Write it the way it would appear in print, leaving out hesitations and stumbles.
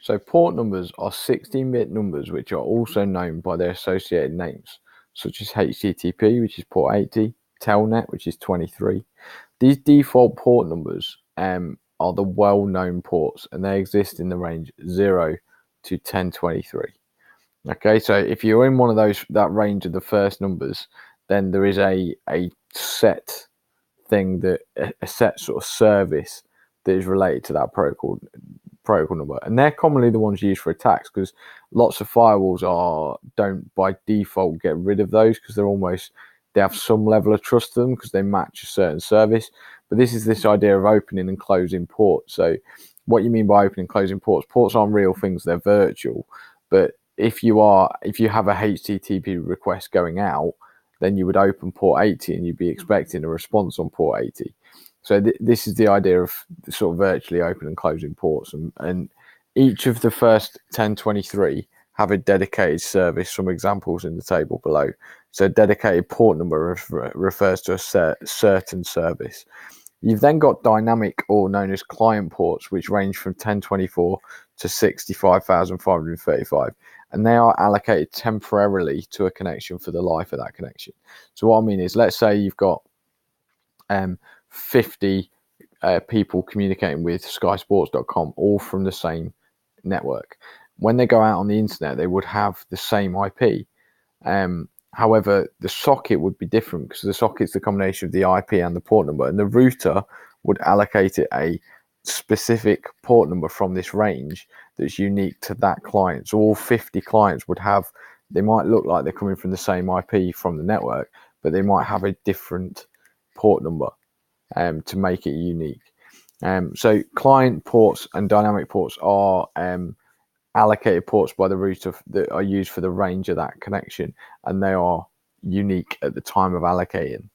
So port numbers are 16-bit numbers which are also known by their associated names, such as HTTP, which is port 80, Telnet, which is 23. These default port numbers are the well-known ports, and they exist in the range 0 to 1023. Okay, so if you're in one of that range of the first numbers, then there is a set thing, that a set sort of service that is related to that protocol number, and they're commonly the ones used for attacks, because lots of firewalls don't by default get rid of those, because they have some level of trust to them because they match a certain service. But this idea of opening and closing ports. So what you mean by opening and closing ports aren't real things, they're virtual. But if you have a HTTP request going out, then you would open port 80 and you'd be expecting a response on port 80. So this is the idea of sort of virtually open and closing ports, and each of the first 1023 have a dedicated service. Some examples in the table below. So dedicated port number refers to a certain service. You've then got dynamic, or known as client ports, which range from 1024 to 65,535, and they are allocated temporarily to a connection for the life of that connection. So what I mean is, let's say you've got 50 people communicating with SkySports.com, all from the same network. When they go out on the internet, they would have the same IP. However, the socket would be different, because the socket's the combination of the IP and the port number, and the router would allocate it a specific port number from this range that's unique to that client. So all 50 clients they might look like they're coming from the same IP from the network, but they might have a different port number to make it unique. So client ports and dynamic ports are allocated ports by the router that are used for the range of that connection, and they are unique at the time of allocating.